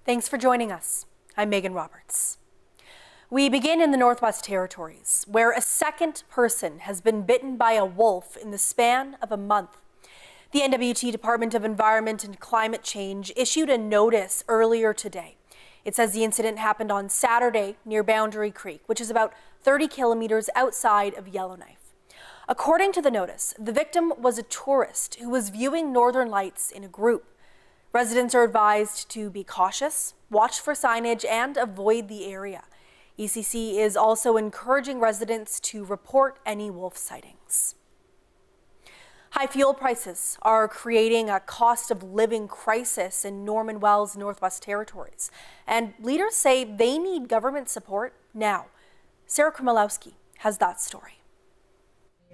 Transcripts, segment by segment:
Thanks for joining us. I'm Megan Roberts. We begin in the Northwest Territories, where a second person has been bitten by a wolf in the span of a month. The NWT Department of Environment and Climate Change issued a notice earlier today. It says the incident happened on Saturday near Boundary Creek, which is about 30 kilometers outside of Yellowknife. According to the notice, the victim was a tourist who was viewing northern lights in a group. Residents are advised to be cautious, watch for signage, and avoid the area. ECC is also encouraging residents to report any wolf sightings. High fuel prices are creating a cost of living crisis in Norman Wells, Northwest Territories, and leaders say they need government support now. Sarah Kromolowski has that story.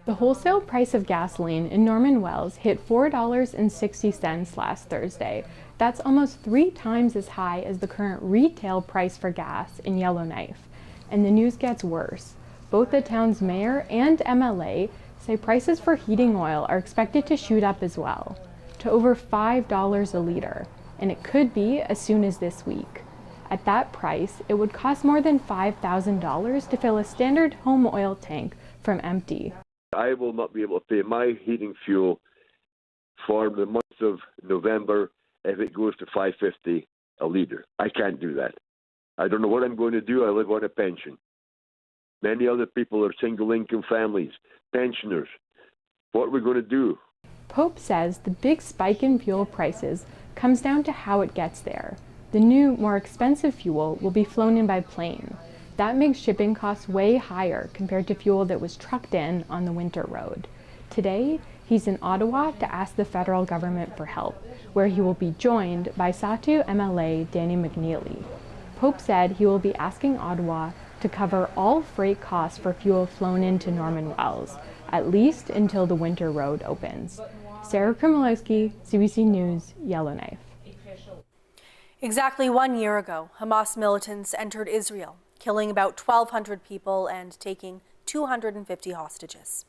The wholesale price of gasoline in Norman Wells hit $4.60 last Thursday. That's almost 3 times as high as the current retail price for gas in Yellowknife. And the news gets worse. Both the town's mayor and MLA say prices for heating oil are expected to shoot up as well, to over $5 a liter, and it could be as soon as this week. At that price, it would cost more than $5,000 to fill a standard home oil tank from empty. I will not be able to pay my heating fuel for the month of November if it goes to $5.50 a litre. I can't do that. I don't know what I'm going to do. I live on a pension. Many other people are single-income families, pensioners. What are we going to do? Pope says the big spike in fuel prices comes down to how it gets there. The new, more expensive fuel will be flown in by plane. That makes shipping costs way higher compared to fuel that was trucked in on the winter road. Today, he's in Ottawa to ask the federal government for help, where he will be joined by Satu MLA Danny McNeely. Pope said he will be asking Ottawa to cover all freight costs for fuel flown into Norman Wells, at least until the winter road opens. Sarah Kromolowski, CBC News, Yellowknife. Exactly 1 year ago, Hamas militants entered Israel, killing about 1,200 people and taking 250 hostages.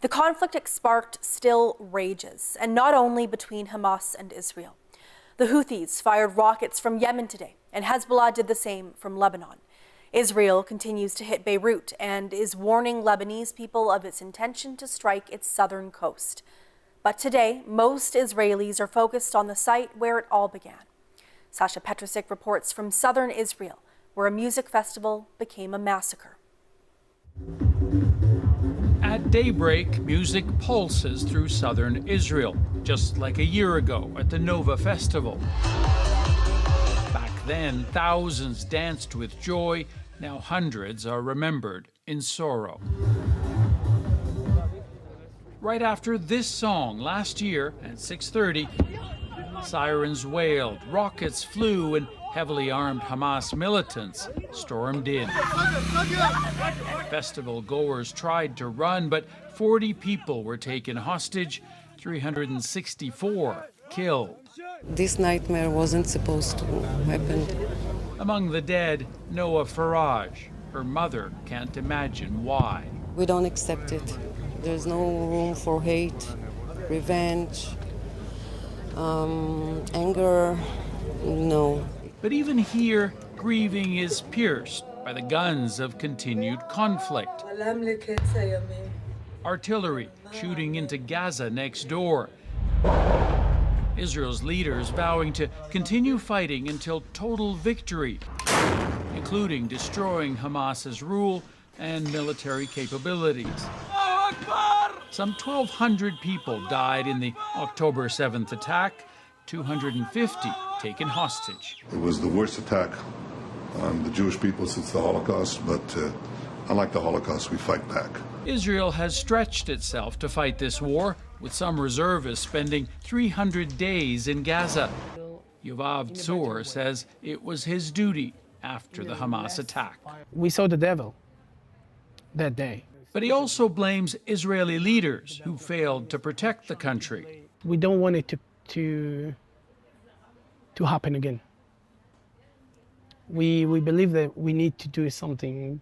The conflict it sparked still rages, and not only between Hamas and Israel. The Houthis fired rockets from Yemen today, and Hezbollah did the same from Lebanon. Israel continues to hit Beirut and is warning Lebanese people of its intention to strike its southern coast. But today, most Israelis are focused on the site where it all began. Sasha Petrusik reports from southern Israel, where a music festival became a massacre. At daybreak, music pulses through southern Israel, just like a year ago at the Nova Festival. Back then, thousands danced with joy. Now hundreds are remembered in sorrow. Right after this song last year at 6:30, sirens wailed, rockets flew, and heavily armed Hamas militants stormed in. Festival goers tried to run, but 40 people were taken hostage, 364 killed. This nightmare wasn't supposed to happen. Among the dead, Noah Faraj. Her mother can't imagine why. We don't accept it. There's no room for hate, revenge, anger, no. But even here, grieving is pierced by the guns of continued conflict. Artillery shooting into Gaza next door. Israel's leaders vowing to continue fighting until total victory, including destroying Hamas's rule and military capabilities. Some 1,200 people died in the October 7th attack, 250 taken hostage. It was the worst attack on the Jewish people since the Holocaust, but unlike the Holocaust, we fight back. Israel has stretched itself to fight this war, with some reservists spending 300 days in Gaza. Yovav Tzur says it was his duty after the Hamas attack. We saw the devil that day. But he also blames Israeli leaders who failed to protect the country. We don't want it to happen again. We believe that we need to do something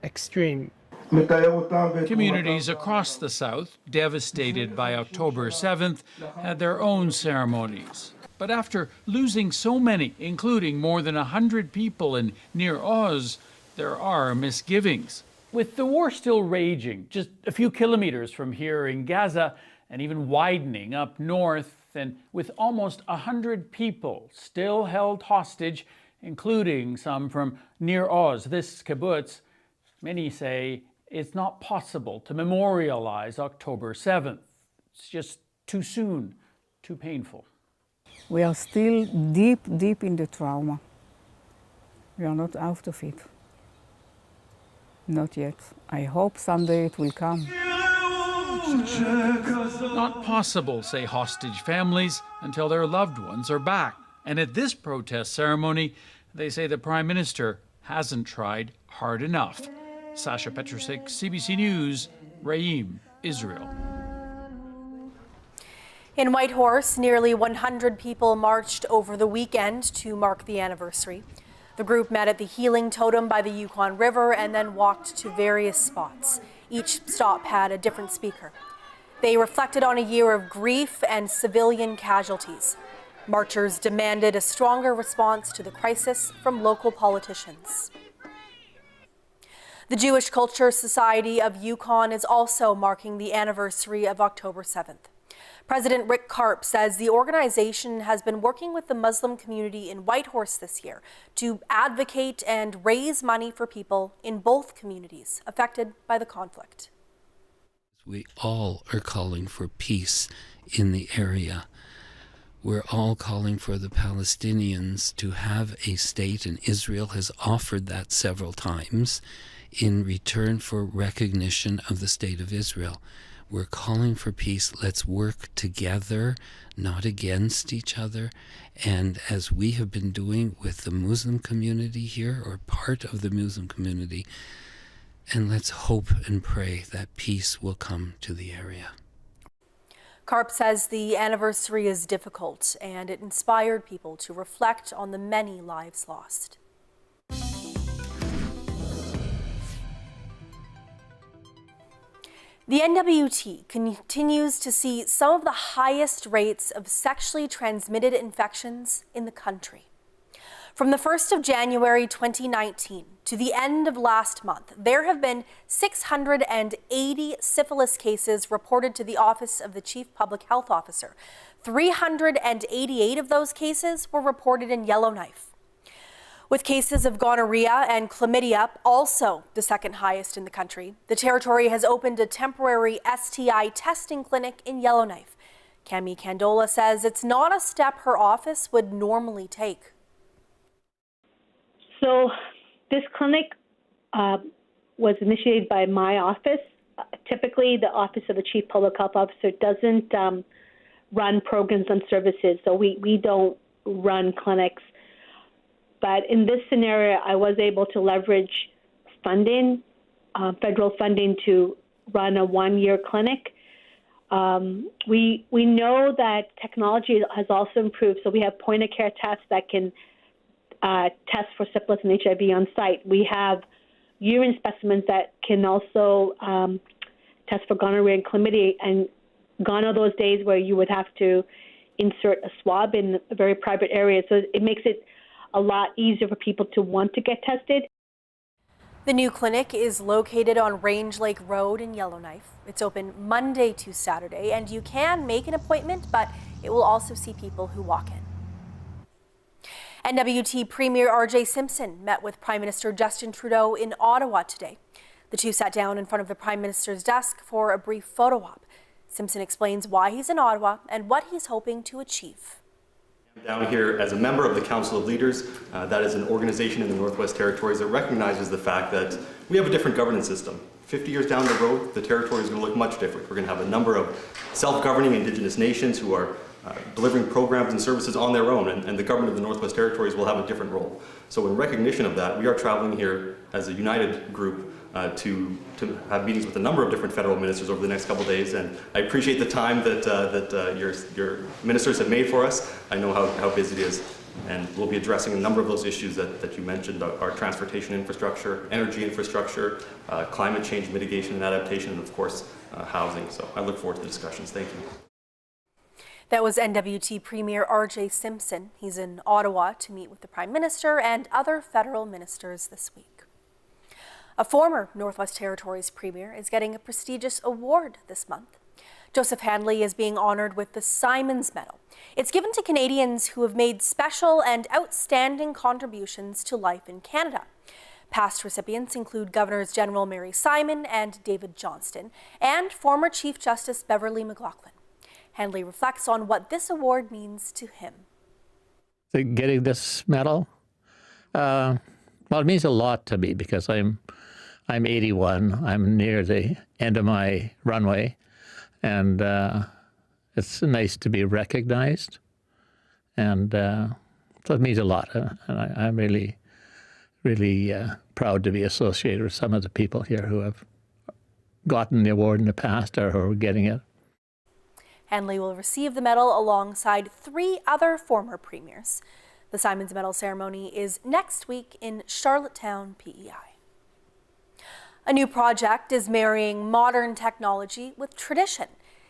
extreme. Communities across the South, devastated by October 7th, had their own ceremonies. But after losing so many, including more than 100 people in Near Oz, there are misgivings. With the war still raging just a few kilometers from here in Gaza, and even widening up north, and with almost 100 people still held hostage, including some from Near Oz, this kibbutz, many say it's not possible to memorialize October 7th. It's just too soon, too painful. We are still deep, deep in the trauma. We are not out of it. Not yet. I hope someday it will come. Not possible, say hostage families, until their loved ones are back. And at this protest ceremony, they say the Prime Minister hasn't tried hard enough. Sasha Petrusik, CBC News, Reim, Israel. In Whitehorse, nearly 100 people marched over the weekend to mark the anniversary. The group met at the Healing Totem by the Yukon River and then walked to various spots. Each stop had a different speaker. They reflected on a year of grief and civilian casualties. Marchers demanded a stronger response to the crisis from local politicians. The Jewish Culture Society of Yukon is also marking the anniversary of October 7th. President Rick Karp says the organization has been working with the Muslim community in Whitehorse this year to advocate and raise money for people in both communities affected by the conflict. We all are calling for peace in the area. We're all calling for the Palestinians to have a state, and Israel has offered that several times in return for recognition of the state of Israel. We're calling for peace. Let's work together, not against each other. And as we have been doing with the Muslim community here, or part of the Muslim community, and let's hope and pray that peace will come to the area. Karp says the anniversary is difficult and it inspired people to reflect on the many lives lost. The NWT continues to see some of the highest rates of sexually transmitted infections in the country. From the 1st of January 2019 to the end of last month, there have been 680 syphilis cases reported to the Office of the Chief Public Health Officer. 388 of those cases were reported in Yellowknife. With cases of gonorrhea and chlamydia also the second highest in the country, the Territory has opened a temporary STI testing clinic in Yellowknife. Cami Candola says it's not a step her office would normally take. So this clinic was initiated by my office. Typically, the Office of the Chief Public Health Officer doesn't run programs and services, so we don't run clinics. But in this scenario, I was able to leverage funding, federal funding, to run a one-year clinic. We know that technology has also improved, so we have point-of-care tests that can test for syphilis and HIV on site. We have urine specimens that can also test for gonorrhea and chlamydia, and gone are those days where you would have to insert a swab in a very private area. So it makes it a lot easier for people to want to get tested. The new clinic is located on Range Lake Road in Yellowknife. It's open Monday to Saturday, and you can make an appointment, but it will also see people who walk in. NWT Premier R.J. Simpson met with Prime Minister Justin Trudeau in Ottawa today. The two sat down in front of the Prime Minister's desk for a brief photo op. Simpson explains why he's in Ottawa and what he's hoping to achieve. Down here as a member of the Council of Leaders, that is an organization in the Northwest Territories that recognizes the fact that we have a different governance system. 50 years down the road, the territory is going to look much different. We're going to have a number of self-governing Indigenous nations who are delivering programs and services on their own, and the government of the Northwest Territories will have a different role. So in recognition of that, we are traveling here as a united group to have meetings with a number of different federal ministers over the next couple of days, and I appreciate the time that your ministers have made for us. I know how busy it is. And we'll be addressing a number of those issues that you mentioned, our transportation infrastructure, energy infrastructure, climate change mitigation and adaptation, and of course, housing. So I look forward to the discussions. Thank you. That was NWT Premier R.J. Simpson. He's in Ottawa to meet with the Prime Minister and other federal ministers this week. A former Northwest Territories Premier is getting a prestigious award this month. Joseph Handley is being honored with the Simons Medal. It's given to Canadians who have made special and outstanding contributions to life in Canada. Past recipients include Governors General Mary Simon and David Johnston, and former Chief Justice Beverly McLaughlin. Handley reflects on what this award means to him. Getting this medal, well, it means a lot to me because I'm 81. I'm near the end of my runway, and it's nice to be recognized, and so it means a lot. And I'm really proud to be associated with some of the people here who have gotten the award in the past or who are getting it. Handley will receive the medal alongside 3 other former premiers. The Simons Medal ceremony is next week in Charlottetown, PEI. A new project is marrying modern technology with tradition.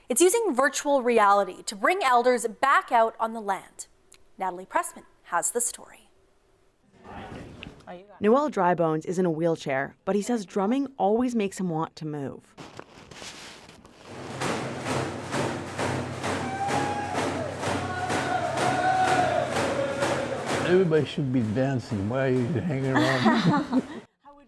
It's using virtual reality to bring elders back out on the land. Natalie Pressman has the story. Noel Drybones is in a wheelchair, but he says drumming always makes him want to move. Everybody should be dancing. Why are you hanging around?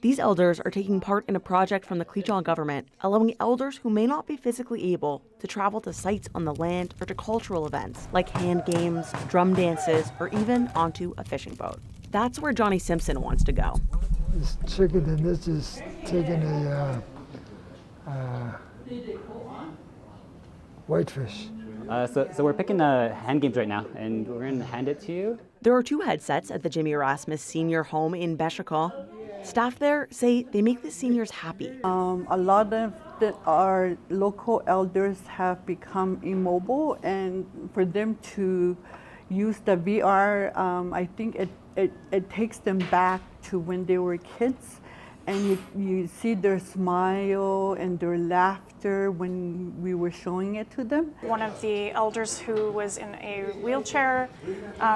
These elders are taking part in a project from the Cleachon government, allowing elders who may not be physically able to travel to sites on the land or to cultural events like hand games, drum dances, or even onto a fishing boat. That's where Johnny Simpson wants to go. It's tricky than this is taking a whitefish. So we're picking hand games right now, and we're going to hand it to you. There are 2 headsets at the Jimmy Erasmus Senior Home in Béchacol. Staff there say they make the seniors happy. A lot of our local elders have become immobile, and for them to use the VR, I think it takes them back to when they were kids, and you see their smile and their laughter when we were showing it to them. One of the elders who was in a wheelchair,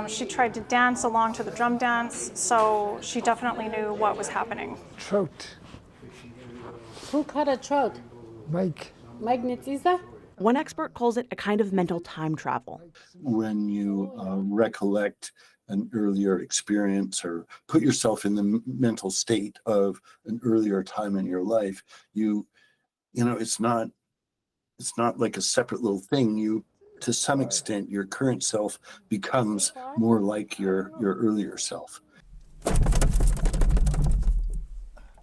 she tried to dance along to the drum dance, so she definitely knew what was happening. Trout. Who caught a trout? Mike. Mike Nitziza? One expert calls it a kind of mental time travel. When you recollect an earlier experience or put yourself in the mental state of an earlier time in your life, you know, it's not like a separate little thing. You, to some extent, your current self becomes more like your earlier self.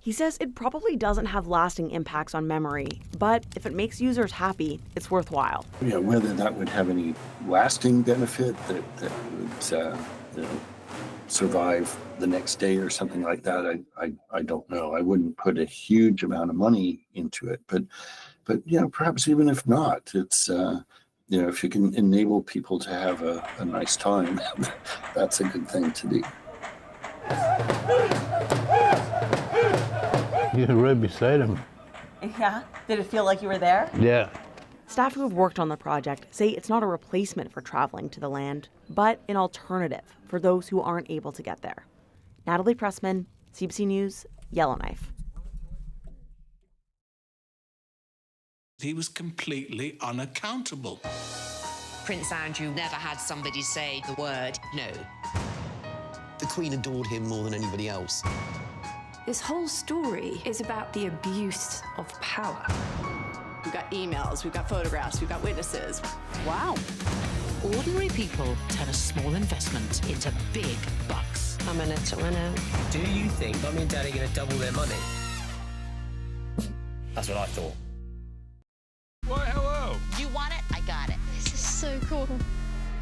He says it probably doesn't have lasting impacts on memory, but if it makes users happy, it's worthwhile. Yeah, whether that would have any lasting benefit that would survive the next day or something like that, I don't know. I wouldn't put a huge amount of money into it, but perhaps even if not, it's if you can enable people to have a nice time, that's a good thing to do. You're right beside him. Yeah? Did it feel like you were there? Yeah. Staff who have worked on the project say it's not a replacement for traveling to the land, but an alternative for those who aren't able to get there. Natalie Pressman, CBC News, Yellowknife. He was completely unaccountable. Prince Andrew never had somebody say the word no. The Queen adored him more than anybody else. This whole story is about the abuse of power. We've got emails, we've got photographs, we've got witnesses. Wow. Ordinary people turn a small investment into big bucks. I'm in it to win it. Do you think Mummy and Daddy are going to double their money? That's what I thought. Why, hello. You want it? I got it. This is so cool.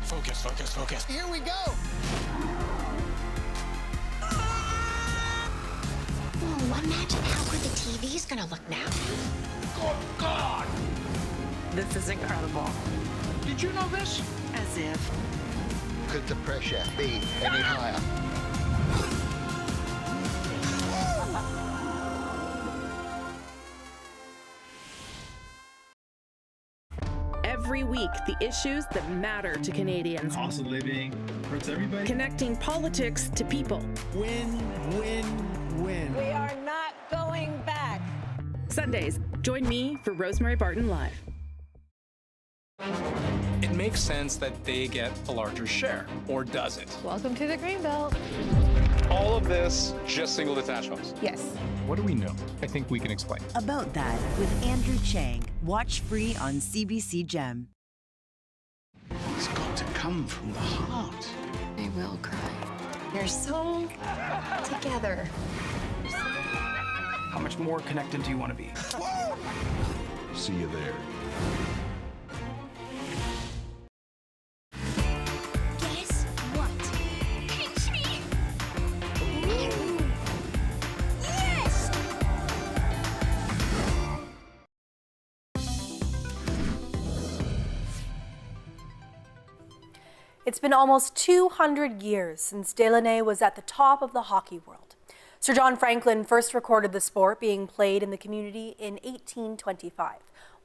Focus, focus, focus. Here we go. Whoa, imagine how good the TV's gonna look now. Good God! This is incredible. Did you know this? As if. could the pressure be any higher? Every week, the issues that matter to Canadians. Cost of living hurts everybody. Connecting politics to people. Win, win, win. We are not going back. Sundays, join me for Rosemary Barton Live. It makes sense that they get a larger share, or does it? Welcome to the Greenbelt. All of this, just single detached homes? Yes. What do we know? I think we can explain. About that with Andrew Chang. Watch free on CBC Gem. It's got to come from the heart. I will cry. You're so together. How much more connected do you want to be? See you there. Guess what? Pinch me. Ooh. Yes! It's been almost 200 years since Delaunay was at the top of the hockey world. Sir John Franklin first recorded the sport being played in the community in 1825.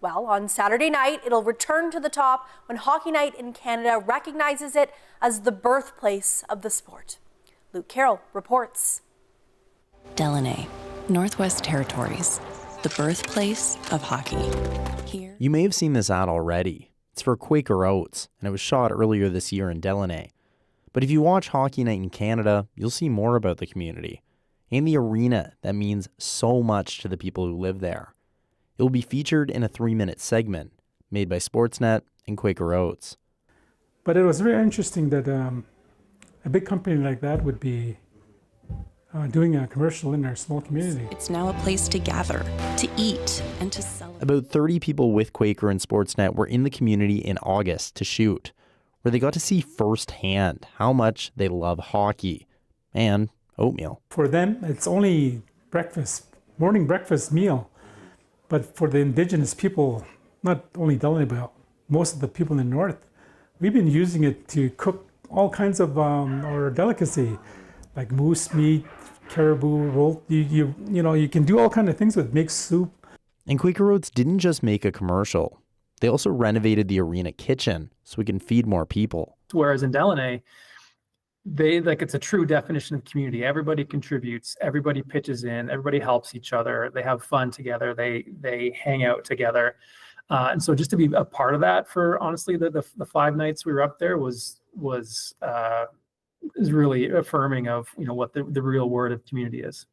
Well, on Saturday night, it'll return to the top when Hockey Night in Canada recognizes it as the birthplace of the sport. Luke Carroll reports. Delaunay, Northwest Territories, the birthplace of hockey. Here, you may have seen this ad already. It's for Quaker Oats, and it was shot earlier this year in Delaunay. But if you watch Hockey Night in Canada, you'll see more about the community and the arena that means so much to the people who live there. It will be featured in a 3-minute segment made by Sportsnet and Quaker Oats. But it was very interesting that a big company like that would be doing a commercial in our small community. it's now a place to gather, to eat, and to celebrate. About 30 people with Quaker and Sportsnet were in the community in August to shoot, where they got to see firsthand how much they love hockey and oatmeal. For them, it's only breakfast, morning breakfast meal. But for the indigenous people, not only Delaunay, but most of the people in the north, we've been using it to cook all kinds of our delicacy, like moose meat, caribou, roll. You know, you can do all kinds of things with it. Make soup. And Quaker Oats didn't just make a commercial. They also renovated the arena kitchen so we can feed more people. Whereas in Delaunay, it's a true definition of community. Everybody contributes, everybody pitches in, everybody helps each other. They have fun together. They hang out together. And so just to be a part of that for honestly the 5 nights we were up there was really affirming of what the real word of community is.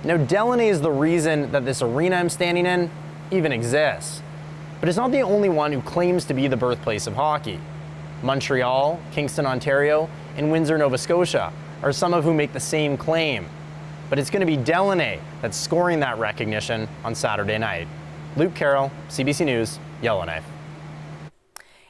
Now, Delaunay is the reason that this arena I'm standing in even exists. But it's not the only one who claims to be the birthplace of hockey. Montreal, Kingston, Ontario, and Windsor, Nova Scotia are some of who make the same claim. But it's going to be Delaunay that's scoring that recognition on Saturday night. Luke Carroll, CBC News, Yellowknife.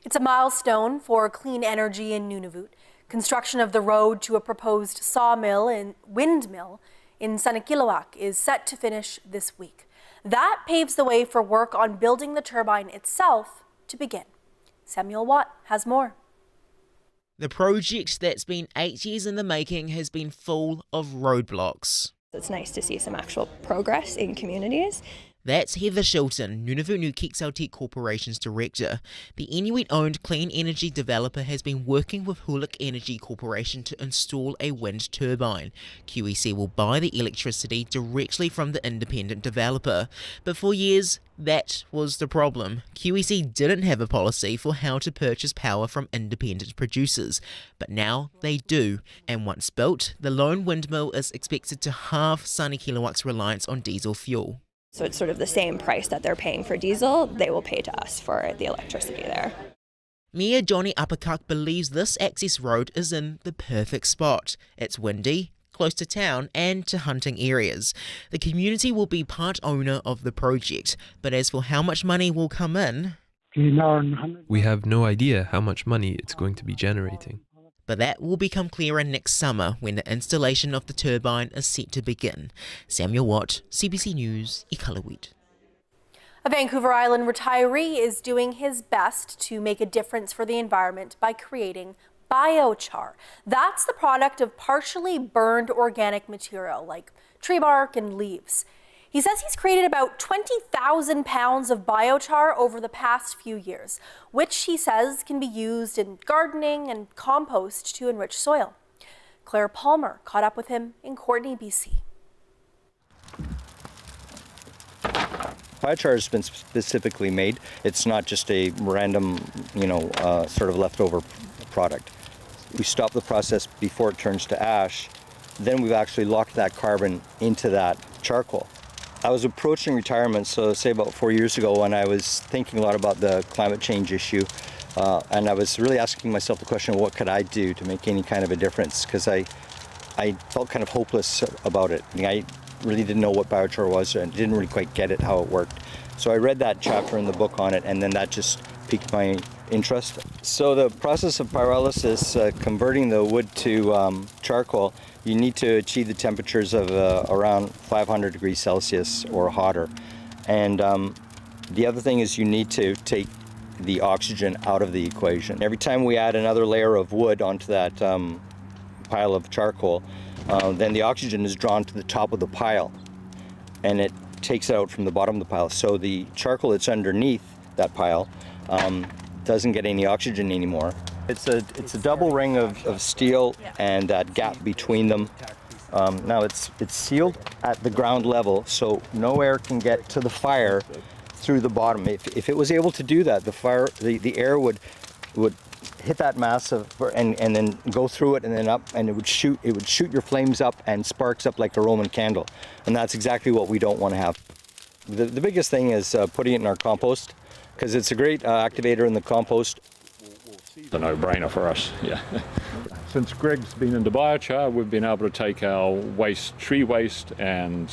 It's a milestone for clean energy in Nunavut. Construction of the road to a proposed sawmill and windmill in Sanikiluaq is set to finish this week. That paves the way for work on building the turbine itself to begin. Samuel Watt has more. The project that's been 8 years in the making has been full of roadblocks. It's nice to see some actual progress in communities. That's Heather Shilton, Nunavut New Quixotic Corporation's director. The Inuit-owned clean energy developer has been working with Hulik Energy Corporation to install a wind turbine. QEC will buy the electricity directly from the independent developer. But for years, that was the problem. QEC didn't have a policy for how to purchase power from independent producers, but now they do. And once built, the lone windmill is expected to halve Sanikiluaq's reliance on diesel fuel. So it's sort of the same price that they're paying for diesel, they will pay to us for the electricity there. Mayor Johnny Apakak believes this access road is in the perfect spot. It's windy, close to town and to hunting areas. The community will be part owner of the project, but as for how much money will come in, we have no idea how much money it's going to be generating. But that will become clearer next summer when the installation of the turbine is set to begin. Samuel Watt, CBC News, Iqaluit. A Vancouver Island retiree is doing his best to make a difference for the environment by creating biochar. That's the product of partially burned organic material like tree bark and leaves. He says he's created about 20,000 pounds of biochar over the past few years, which he says can be used in gardening and compost to enrich soil. Claire Palmer caught up with him in Courtenay, BC. Biochar has been specifically made. It's not just a random, sort of leftover product. We stop the process before it turns to ash. Then we've actually locked that carbon into that charcoal. I was approaching retirement, so say about 4 years ago, when I was thinking a lot about the climate change issue, and I was really asking myself the question, what could I do to make any kind of a difference? Because I felt kind of hopeless about it. I really didn't know what biochar was and didn't really quite get it, how it worked. So I read that chapter in the book on it, and then that just piqued my interest. So the process of pyrolysis, converting the wood to charcoal, you need to achieve the temperatures of around 500 degrees Celsius or hotter. And the other thing is you need to take the oxygen out of the equation. Every time we add another layer of wood onto that pile of charcoal, then the oxygen is drawn to the top of the pile and it takes it out from the bottom of the pile. So the charcoal that's underneath that pile doesn't get any oxygen anymore. It's a double ring of steel and that gap between them. Now it's sealed at the ground level, so no air can get to the fire through the bottom. If it was able to do that, the air would hit that mass and then go through it and then up, and it would shoot your flames up and sparks up like a Roman candle. And that's exactly what we don't want to have. The biggest thing is putting it in our compost, because it's a great activator in the compost. It's a no-brainer for us, yeah. Since Greg's been into biochar, we've been able to take our waste, tree waste, and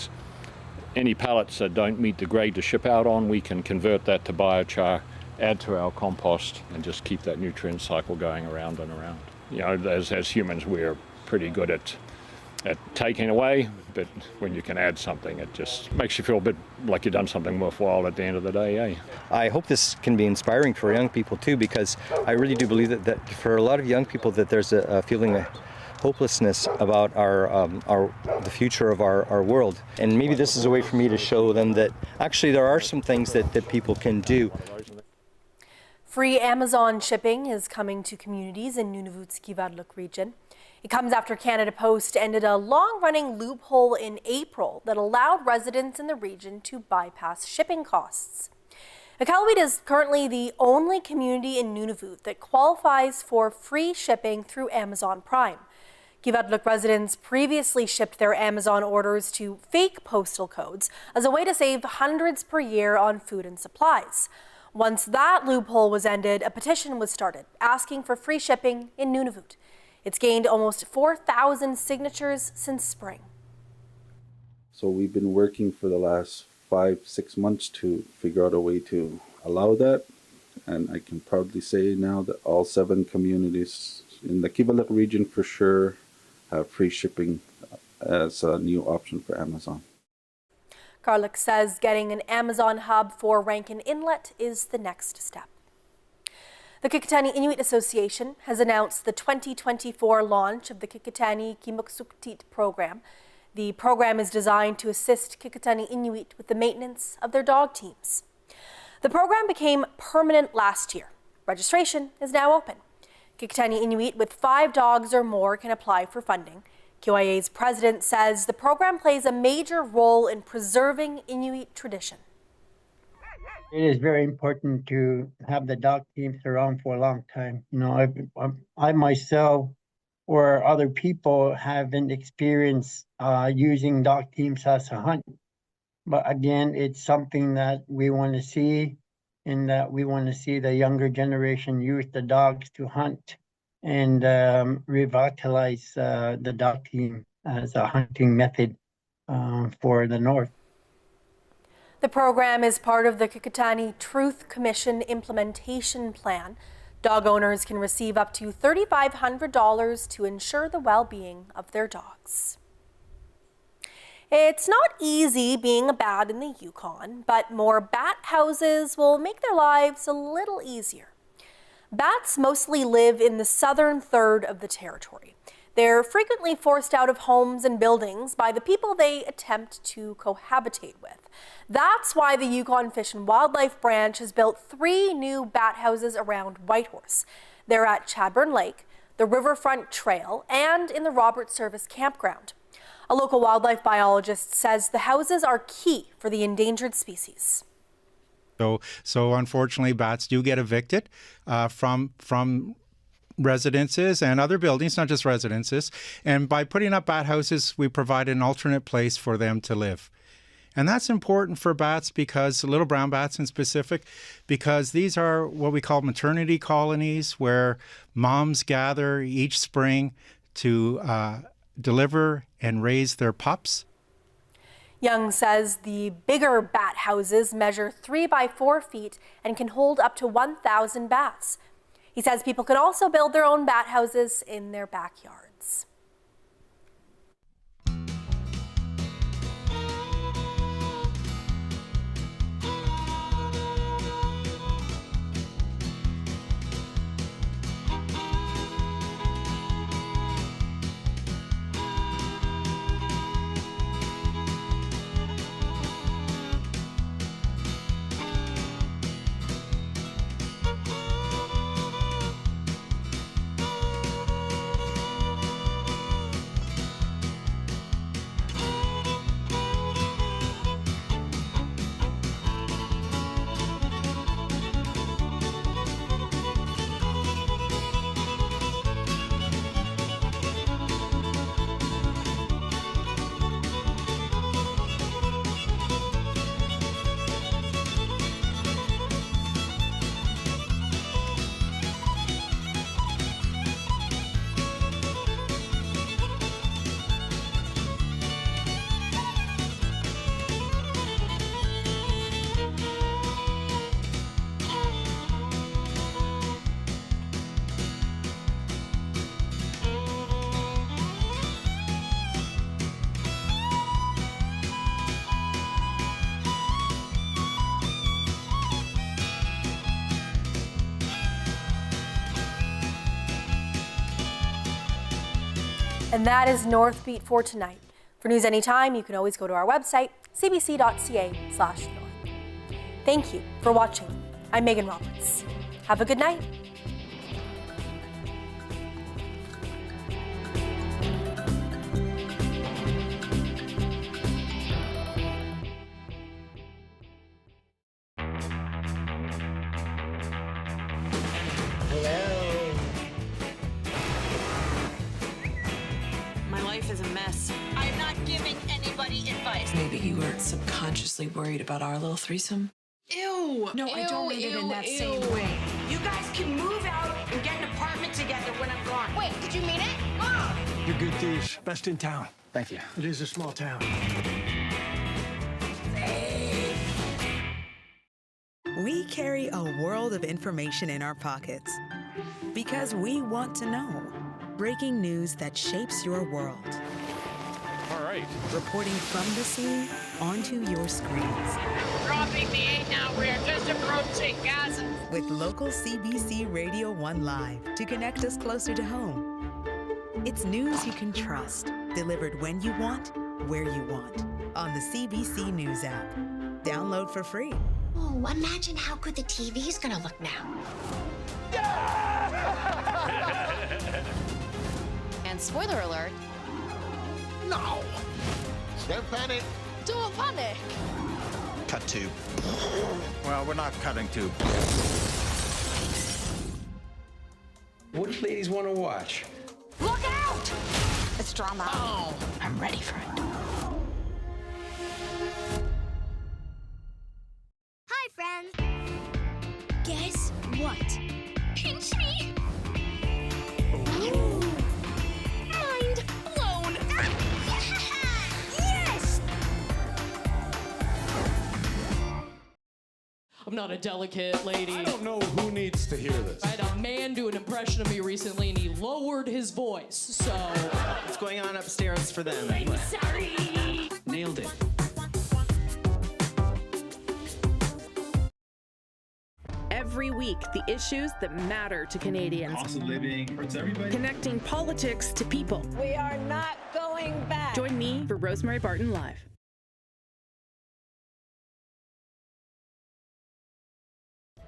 any pallets that don't meet the grade to ship out on, we can convert that to biochar, add to our compost, and just keep that nutrient cycle going around and around. As humans, we're pretty good at taking away, but when you can add something, it just makes you feel a bit like you've done something worthwhile at the end of the day, eh? I hope this can be inspiring for young people too, because I really do believe that for a lot of young people that there's a feeling of hopelessness about the future of our world. And maybe this is a way for me to show them that actually there are some things that people can do. Free Amazon shipping is coming to communities in Nunavut-Kivalliq region. It comes after Canada Post ended a long-running loophole in April that allowed residents in the region to bypass shipping costs. Iqaluit is currently the only community in Nunavut that qualifies for free shipping through Amazon Prime. Kivalliq residents previously shipped their Amazon orders to fake postal codes as a way to save hundreds per year on food and supplies. Once that loophole was ended, a petition was started asking for free shipping in Nunavut. It's gained almost 4,000 signatures since spring. So we've been working for the last 5-6 months to figure out a way to allow that. And I can proudly say now that all 7 communities in the Kivalliq region for sure have free shipping as a new option for Amazon. Garlick says getting an Amazon hub for Rankin Inlet is the next step. The Kikitani Inuit Association has announced the 2024 launch of the Kikitani Kimuksuktit program. The program is designed to assist Kikitani Inuit with the maintenance of their dog teams. The program became permanent last year. Registration is now open. Kikitani Inuit with 5 dogs or more can apply for funding. QIA's president says the program plays a major role in preserving Inuit tradition. It is very important to have the dog teams around for a long time. I myself or other people haven't experienced using dog teams as a hunt. But again, it's something that we want to see, and that we want to see the younger generation use the dogs to hunt and revitalize the dog team as a hunting method for the North. The program is part of the Kikitani Truth Commission implementation plan. Dog owners can receive up to $3,500 to ensure the well-being of their dogs. It's not easy being a bat in the Yukon, but more bat houses will make their lives a little easier. Bats mostly live in the southern third of the territory. They're frequently forced out of homes and buildings by the people they attempt to cohabitate with. That's why the Yukon Fish and Wildlife Branch has built 3 new bat houses around Whitehorse. They're at Chadburn Lake, the Riverfront Trail, and in the Robert Service Campground. A local wildlife biologist says the houses are key for the endangered species. So unfortunately, bats do get evicted from residences and other buildings, not just residences. And by putting up bat houses, we provide an alternate place for them to live. And that's important for bats, because little brown bats in specific, because these are what we call maternity colonies, where moms gather each spring to deliver and raise their pups. Young says the bigger bat houses measure 3 by 4 feet and can hold up to 1,000 bats. He says people can also build their own bat houses in their backyards. And that is Northbeat for tonight. For news anytime, you can always go to our website, cbc.ca/north. Thank you for watching. I'm Megan Roberts. Have a good night. Is a mess. I'm not giving anybody advice. Maybe you were subconsciously worried about our little threesome. Ew. No, I don't mean it in that same way. You guys can move out and get an apartment together when I'm gone. Wait, did you mean it? Oh. You're good thieves. Best in town. Thank you. It is a small town. We carry a world of information in our pockets because we want to know. Breaking news that shapes your world. All right. Reporting from the scene onto your screens. Dropping the 8 now. We're just approaching Gaza. With local CBC Radio 1 Live to connect us closer to home. It's news you can trust, delivered when you want, where you want. On the CBC News app. Download for free. Oh, imagine how good the TV's gonna look now. And spoiler alert. No! Don't panic. Don't panic. Cut to. Well, we're not cutting to. Which ladies want to watch? Look out! It's drama. Oh, I'm ready for it. Hi, friends. Guess what? Pinch me. Ooh. Mind blown. Yes! I'm not a delicate lady. I don't know who needs to hear this. I had a man do an impression of me recently, and he lowered his voice, so... What's going on upstairs for them? I'm sorry. Nailed it. every week the issues that matter to Canadians. Cost of living hurts everybody. Connecting politics to people. We are not going back. Join me for Rosemary Barton Live.